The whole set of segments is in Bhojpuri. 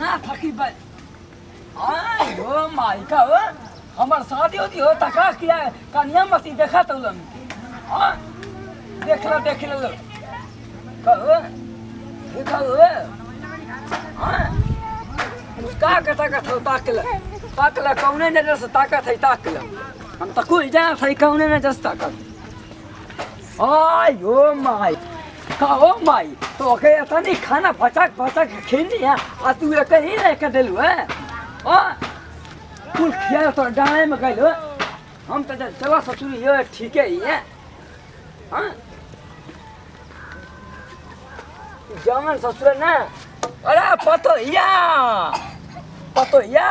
ना थकी भाई आई हो माई का हो हमार शादी होती हो तका किया कन्या मती देखा तो लम हां देख लो कहो देखा हो हां उसका कथा ताकला कौने नजर से ताकत है ताकला हम तो कोई जा सही कौने नजर से ताकत आई हो माई कहो माई तो के इतनी खाना फचक खेनी है आ तू एक ही रह के देलु है हां कुल खिया तो डाले में गइलो हम तो चला ससुर ये ठीक है हां जवान ससुर ना अरे पतोया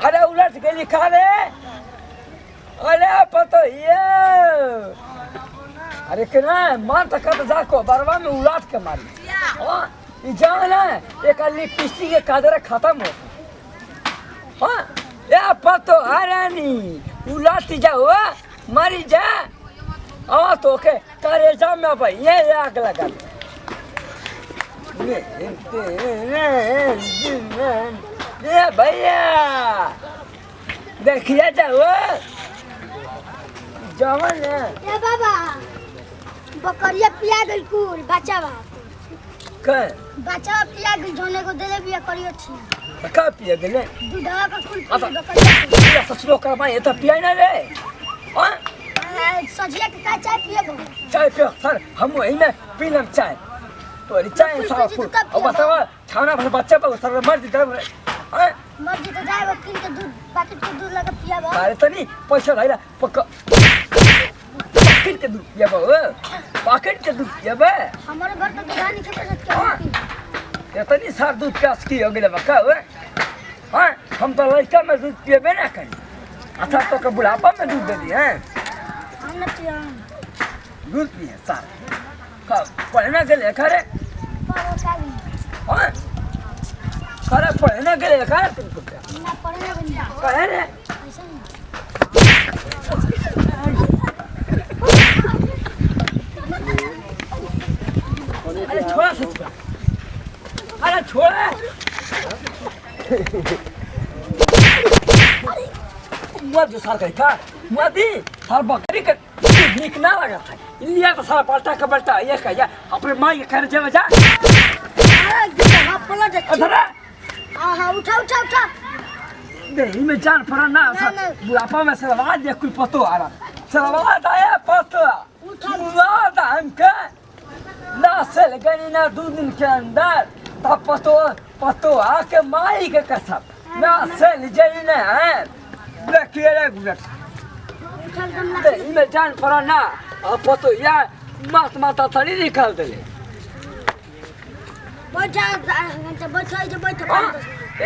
अरे उलट के लिखा रे अरे पतोया अरे के ना मार तक जाको बरवा में उलाट के मारी हां ई जान है एक लिपस्टिक के कादर खत्म हो हां या पतो हरानी उलाट जाओ मरी जा आ तो के करेजा में भाई ये आग लगा ये भैया देखिए जाओ जवान है ए बाबा बकरिया पिया गई कुल बचावा के बचावा पिया गई जोने को देले बिया करियो छी का पिया गेले दूधवा का कुल आता बकरिया ससुरो का मां ये तो पिया ना रे हां सजिया के का चाय पिए गो चाय पियो सर हम वही में पीलम चाय तो चाय साफ अब बताओ खाना भर बच्चा पर सर मर जीता हां मर्जी तो जाए किन के दूध पैकेट के दूध लगा पिया बा अरे तनी पैसा लाइला पैकेट के दूध पिया बा पैकेट के दूध पिया बा हमारे घर तो दूध नहीं खेते सकते ये तनी सार दूध प्यास की हो गेले बका हां हम तो लड़का में दूध पिएबे ना करी अच्छा तो के बुढ़ापा में दूध दे दी हैं हम न पिया दूध पिए सार का पढ़ना के लेखा रे पारो का भी हां करे पढ़ना के लेखा तुमको ना पढ़ने बंदा कहे रे ऐसा नहीं अरे छोड़ा सच अरे छोड़ा मत जो सार कहीं का मती सार बकरी का निक ना लगा था इंडिया का सारा पलटा का बलटा ये कह अपने माई के घर जा जा अरे पलट अधरा हां उठा देही में जान पड़ा ना बुढ़ापा में सलवार दे कोई पतो आ रहा सलवार आया पतो उठा हम के ना से गनी ना 2 दिन के अंदर तब पतो आके माई के कसम ना से जनी ना है देखिए रे गुट देही में जान पड़ा ना अब पतो या माता थड़ी निकाल दे बैठ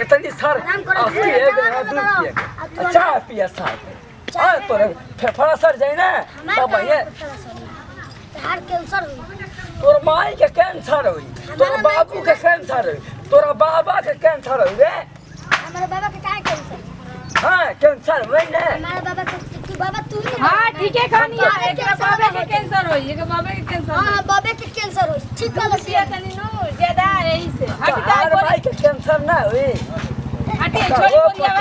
इतनी सर चाय पिया साहब हाँ तोरे फेफड़ा सर जाए ना तब ये तोर माई के कैंसर हुई तोर बाबू के कैंसर हुई तोरा बाबा के कैंसर हुई रे हमारे बाबा के क्या कैंसर हाँ कैंसर हुई ना हमारे बाबा के तू बाबा तू ही हां ठीक है कहानी है एक बाबा के कैंसर होई एक बाबा के कैंसर हां बाबे के कैंसर हो ठीक है सिया तनी नो ज्यादा यही से हमारे भाई के कैंसर ना हुई हटे छोड़ी बोलिया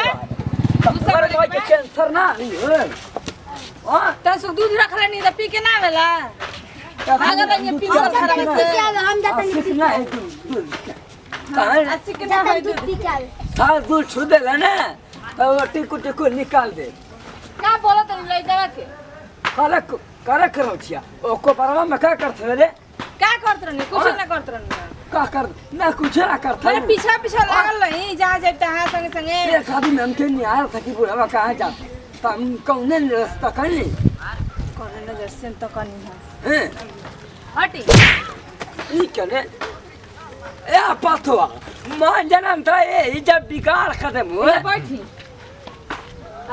हमारे भाई के कैंसर ना हुई हाँ त सु दूध रखले नहीं त पी के ना वेला आगे त ये पी के खराब से हम जाते नहीं कितना है कहाँ 80 के ना जाते दूध पी के आवे सास दूध छू दे ना तो टिकू निकाल दे का बोलत नहीं ले दवा के करे करो छिया ओको परवा में का करथे रे का करत रहनी कुछ ना करत रहनी का कर ना कुछ ना करथे अरे पीछा लागल रही जा जेता हां संगे संगे ये शादी में हमके नहीं आ था कि बुढ़वा कहाँ जा हम कौने रास्ता करली कौन नजर से तो कनी हैं हटी ई कने ए पाथवा मां जन्म था ये जब बिगाड़ खत्म हुए बैठी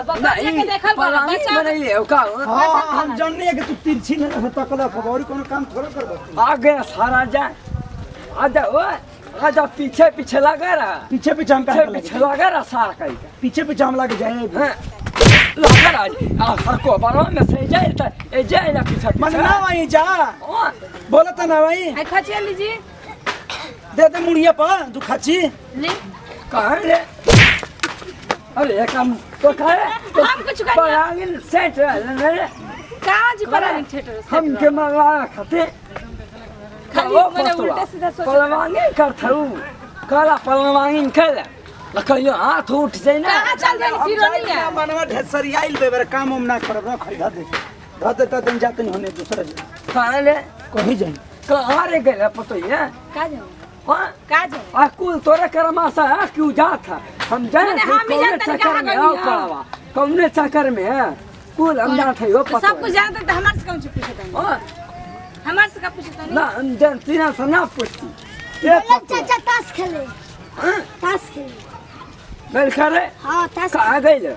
अब नहीं के देखल पलानी बच्चा बनाइए का हाँ हम जानने कि तू तिरछी नहीं होता कला खबर कोनो काम थोड़ा कर आ गया सारा जा आजा ओ आजा पीछे लगा रहा पीछे पीछे हम कहाँ पीछे लगा रहा सारा कहीं पीछे हम लगे जाए हैं लगा रहा आ सर को बारो में से जाए त ए जाए ना पीछे मन ना वहीं जा ओ बोला था ना वहीं आई खचिया लीजिए दे दे मुड़िया पर दुखाची ले कहाँ रे अरे काम तो खाए हम कुछ कर पलांगिन सेट रे कहाँ जी पलांग थिएटर हम के मंगा खाते खाली मैंने उल्टा सीधा सोचा पलवांगिन कर थरू काला पलवांगिन कर लखइयो हाथ उठ जाए ना कहाँ चल गई फिर नहीं है मनवा ढेसरी आइल बेबर काम हम ना करब ना खरीदा दे धते तते जाते नहीं होने दूसरा कहाँ रे कहीं जाई कहाँ रे गए पतो ये का जाऊँ हाँ का जाऊँ आ कुल तोरे करमासा है क्यों जात है हम जाए मैंने थे हम ही कौने जानते चक्कर कहाँ में गई आओ है। पड़ावा कौने चक्कर में है कुल हम जाते हो तो पतो सब कुछ जानते तो हमारे से कौन चुप पूछता नहीं हाँ हमारे से का पूछता नहीं ना हम जानती ना तो ना पूछती ये बोला पतो चाचा ताश खेले हाँ ताश खेले बैल करे हाँ ताश कहाँ गई ले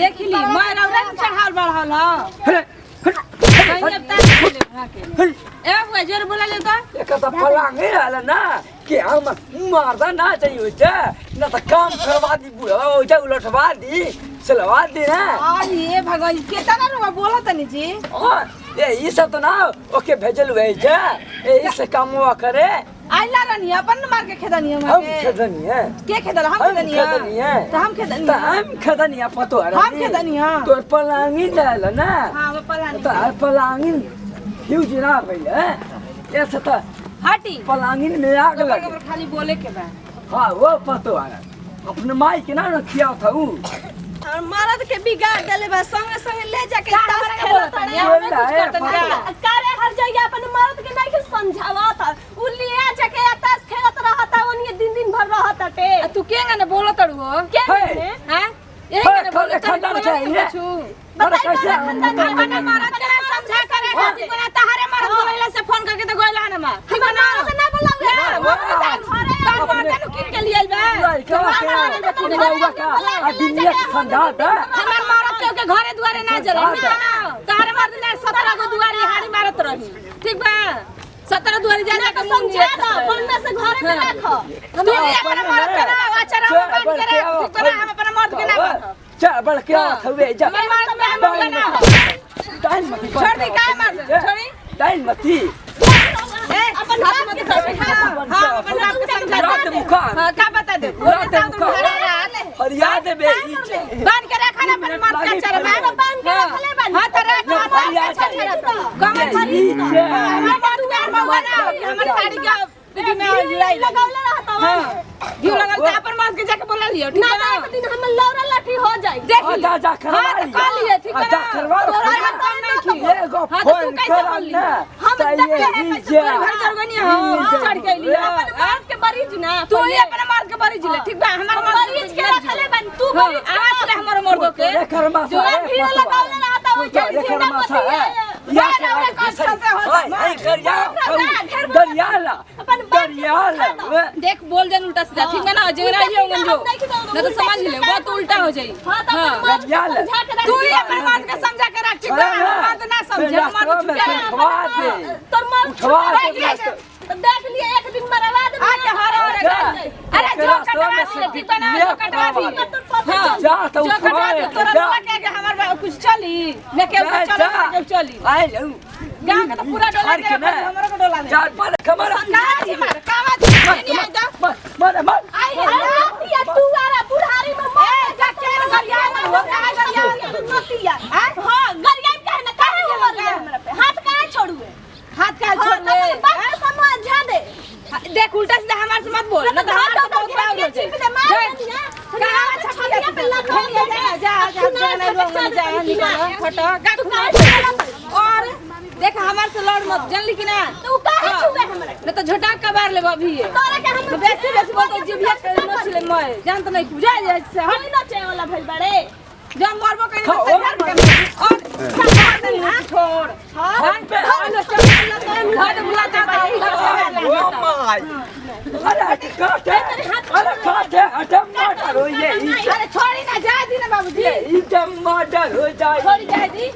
देख ली मैं रौरा में चढ़ाल बढ़ाल हां हट हट कहीं अब तक खेले भागे हट ए बुआ जोर बोला ले तो एक तो पलांगे रहला ना कि हम मारदा ना चाहिए जे ना तो काम करवा दी बुआ ओ जे उलटवा दी चलवा दी ना आ ये भगवान केतना लोग बोला तनी जी और ये सब तो ना ओके भेजल हुए जे ये इस कामवा करे आइला रनी अपन मार के खेदनी हम हम के खदनी है के खेदल हम हम खेदनी खदनी है तो हम खेदनी तो हम खदनी है पतो है हम खेदनी हां तो पलांगी रहला ना हां वो पलानी तो पलांगी ह्यूज ना भइले ऐसे तो हटी पलांगी में आग लग ऊपर खाली बोले के बा हाँ वो पतो है अपने माई के ना खिया था ऊ और मरद के बिगाड़ देले बा संगे संगे ले जाके ताश खेलत कारे हर जगह अपन मर्द के नहीं के समझावत उ लिया जाके ताश खेलत रहता ओनिए दिन भर रहता टे तू केंगा ने बोलत अड़ुओ के हे। हां यही हे, ने खाली खंडन चाहिए। बताई कैसे अपन मरद के समझा करे खातिर बना तहारे मरद बोलैला से फोन करके तो गोइला ना मा ठीक बा ना ना बोलावे किन के लिए बा हमार मरद के घरे दुआरे ना जरे तहारे मरद ने 17 गो दुआरे हाड़ी मारत रही ठीक बा 17 दुआरे जा के समझा दो बोलने से घरे में रखो तू ही अपन मरद के ना आचरा में बांध के रख ठीक बा हम अपन मरद के ना रख चल बड़ क्या थवे जा मैं मरद में हम लोग ना टाइम मत छोड़ दे काय मार छोड़ी टाइम मती अपन बाप के समझा हां अपन बाप के समझा रात मुखा हां का बता दे रात मुखा फरियाद बे बांध के रखा ना अपन मर्द का चर में बांध के रखले बांध हां त रख फरियाद गांव में हमार बात प्यार बउआ ना हमर साड़ी के दीदी में जुड़ाई लगावले रहता हां क्यों लगल त अपन मर्द के जाके बोला लियो ठीक ना है एक दिन हम लौरा लाठी हो जाई देख जा जा करवा हां तो कर लिए ठीक है जा करवा तोरा काम नहीं की ये गो हां तो तू फोन कैसे कर बोल ली ना हम ये जा घर कर गनी हां चढ़ के लियो अपन मर्द के बरीज ना तू ही अपन मर्द के बरीज ले ठीक बा हमार बरीज के रखले बन तू बरीज आवाज ले हमर मर्द के ये कर्मा जो भीड़ लगावले रहता ओइ ये कर्मा सा है या दरियाला देख बोल जन उल्टा सीधा ठीक है ना जेरा ही होंगे जो ना तो समझ ले वो तो उल्टा हो जाई हां तू ही अपन मर्द के समझा के रख ठीक है मर्द ना समझे मर्द उठवा दे देख लिए एक दिन बर्बाद आके हरे अरे जो कटवा दे ठीक है ना जो कटवा दी हां जा तो जो कटवा दे तोरा जा लोग के हमर कुछ चली लेके चल चली आई जाऊं गांव का तो पूरा डोला के हमर को डोला दे चार पर कमर मर आई है तू आरा बुढ़ारी में जाके गरिया में हो कहां गरिया नतिया हां गरिया काहे ना काहे हमरा पे हाथ काहे छोड़ुए हाथ का छोड़ दे बात समझा दे देख उल्टा सीधा हमारे से मत बोल ना तो हाथ से बहुत बड़ा हो जाए कहां छठिया पे लगा जा नहीं निकल फटो और देख हमारे से लड़ मत जानली कि ना तू काहे छुबे हमरा न तो झटा का बार ले अभी तोरा के हम बेसी बेसी बोल तो जीविया कर न छिले मैं जान तो नहीं बुझा जाए से हम न चाहे वाला भेल बड़े जब मरबो कहीं और मार दे ना छोड़ हां लो चल हां बुलाता ओ माय अरे काटे अटम मर्डर हो ये अरे छोड़ी ना जा दी ना बाबूजी ये मर्डर हो जाए छोड़ी जाए दी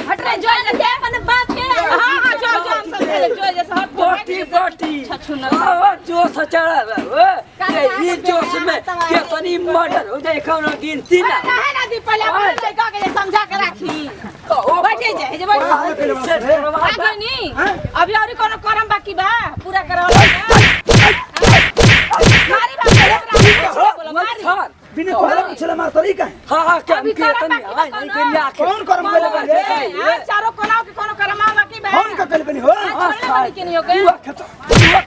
हट रे जो ना दे अपन बाप के हां जो हम सब जो जैसे हट बोटी जो सचड़ा ये जोश में कितनी मर्डर हो जाए कौन गिनती ना काहे ना दी पहले लड़का के समझा के रखी बैठे जाए जे बैठ आगे नहीं अभी और कोनो करम बाकी बा पूरा करवाला आके हम के तनी हां नहीं के लिया कौन करम करे बे चारों कोनाव के कोनो करमावा की बे हम का करे बनी हो छोड़े के नहीं हो गए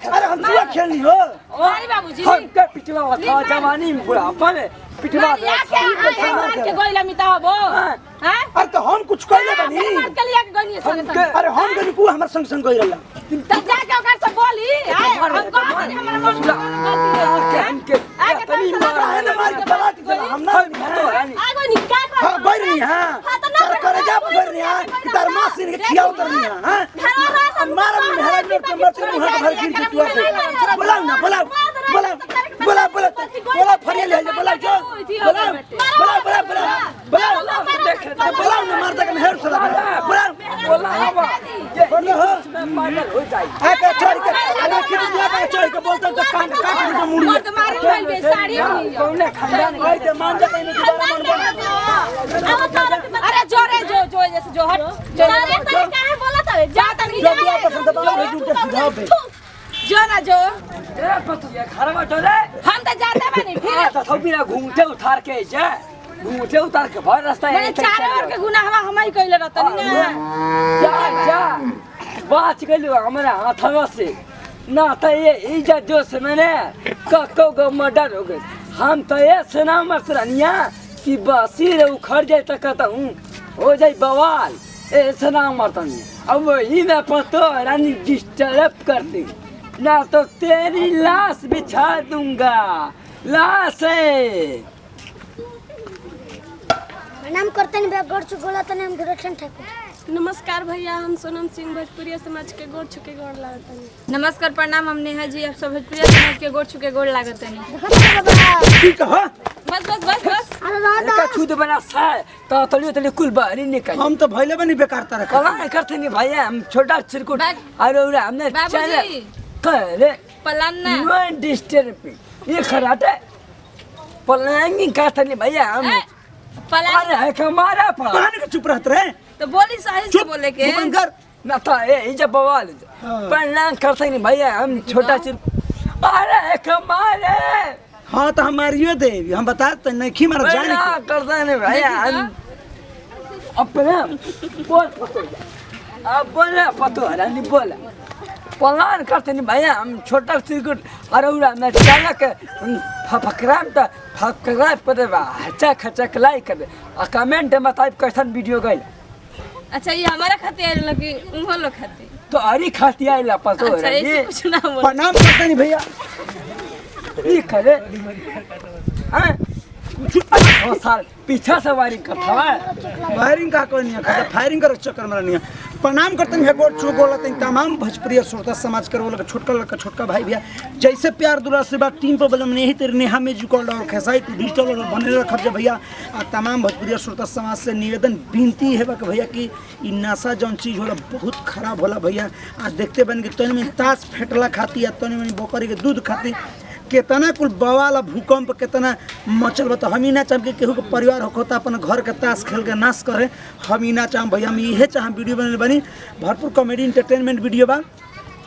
अरे हम जुआ खेलनी हो अरे बाबूजी हम के पिटवा था जवानी में बुढ़ापा में पिटवा मार के गोइला मिता हो हैं अरे तो हम कुछ कहले बनी मार के लिया के गनी संग संग अरे हम गनी को हमर संग संग गइरला तब जाके ओकर से बोली हम को हमरा मन के हम के तनी है ना मार के बला के हम ना आगो निका कर हां गइरनी हां तर करे जा गइरनी हां कि तार मां सिन के खिया उतरनी हां मार में हेरा में के मत मुंह भर गिर के तू बोला ना बोला बोला बोला बोला बोला फरिया ले जा बोला जो बोला बोला बोला बोला बोला ना मार तक हेर सला बोला बोला हवा बोला हो पागल हो जाई आके छोड़ के अरे खिद दिया के छोड़ के बोलता तो कान काट के मुड़ी मत मारे भाई बे साड़ी नहीं कौने खानदान गई ते मान जाते नहीं दोबारा मन अरे जोरे जो जो जैसे जो हट अरे तनी काहे बोलत है जा तनी जो दिया पसंद तो भेजू के सुझाव दे जो ना जो ए पतुया खरवा डोले हम तो जाते बनी फिर तो थोपीरा घूंघटे उतार के जा घूंघटे उतार के भर रास्ता मैंने चारों ओर के गुनाहवा हमई कइले रहतनी ना जा जा बात गइलो हमरा हाथवा से ना तो ये इज्जत जो से मैंने कको को मर्डर हो गई हम तो ये सुना मत रनिया कि बसीर उखड़ जाए तो कहता हूँ हो जाए बवाल ऐसा ना मरतनी अब वही मैं पतो रानी डिस्टर्ब करती ना तो तेरी लाश बिछा दूंगा लाश है प्रणाम करते हैं गोड़ चुगोला तने हम गुरक्षण ठाकुर नमस्कार भैया हम सोनम सिंह भोजपुरिया समाज के गोड़ छुके गोड़ लागतनी नमस्कार प्रणाम हम नेहा जी आप सब भोजपुरिया समाज के गोड़ छुके गोड़ लागतनी ठीक है बस बस बस बस का छूत बना सा तो तली कुल बाहरी निकल हम तो भइले बनी बेकार तरह कला करते नहीं भैया हम छोटा चिरकुट और हमने बाबूजी करे पलाना नो डिस्टर्ब ये खराटे पलांगिंग करते नहीं भैया हम पलाना अरे है हमारा पर कहानी के चुप रहते रहे तो बोली सही से बोले के बंद कर ना था ये जब बवाल पलांग करते नहीं भैया हम छोटा चिर अरे है हमारे हाँ तो हमारियो दे हम बता तो नहीं मारा जाने ना करते नहीं भैया हम अपने बोल पतो अब बोला पतो रानी बोला पलान करते नहीं भैया हम छोटा चिरकुट अरे मैं चालक फकराम तो फकरा पर हचा खचा लाई कर आ कमेंट में बताइब कैसन वीडियो गई अच्छा ये हमारा खाते आए लगी उन लोग खाते तो अरी खाती आइला पतो अच्छा रानी ऐसे कुछ ना बोल प्रणाम करते नहीं भैया ये करे हैं वो साल पीछा से वायरिंग करता है फायरिंग का कोई नहीं है फायरिंग कर चक्कर में नहीं है प्रणाम करते हैं गोड़ छू बोलते हैं तमाम भोजपुरिया श्रोता समाज कर वो छोटका लड़का छोटका भाई भैया जैसे प्यार दुलार से बात टीम पर बलम नहीं तेरे नेहा में जुकल और खेसाई डिजिटल और बने रखब जे भैया आ तमाम भोजपुरिया श्रोता समाज से निवेदन विनती है कि भैया कि ई नशा जौन चीज होला बहुत खराब होला भैया आज देखते बन के तनी में ताश फेटला खाती है तनी में बकरी के दूध खाती कितना कुल बवाल भूकंप कितना मचल बता हम ही ना चाह के केहू के परिवार होता अपन घर के ताश खेल के नाश करे हम ही ना चाह भैया हम इहे चाह वीडियो बने बनी भरपूर कॉमेडी इंटरटेनमेंट वीडियो बा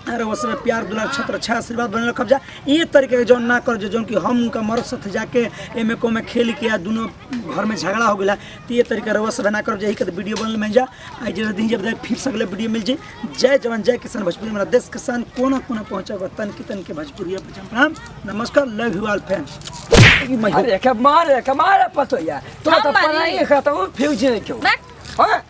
अरे वो सब प्यार दुलार छत्र अच्छा आशीर्वाद बनल रखब जा ये तरीके के जौन ना कर जौन कि हम उनका मर्द साथ जाके एमे को में खेल के दोनों घर में झगड़ा हो गया तो ये तरीके रवा सब ना कर जाही के वीडियो बनल में जा आज दिन जब फिर से अगले वीडियो मिल जाए जय जवान जय किसान भोजपुरी मेरा देश किसान कोना कोना पहुँचा तन की भोजपुरी प्रणाम नमस्कार लव यू ऑल फैन अरे के मारे पतो यार तो पढ़ाई खाता हूँ फ्यूज नहीं क्यों हाँ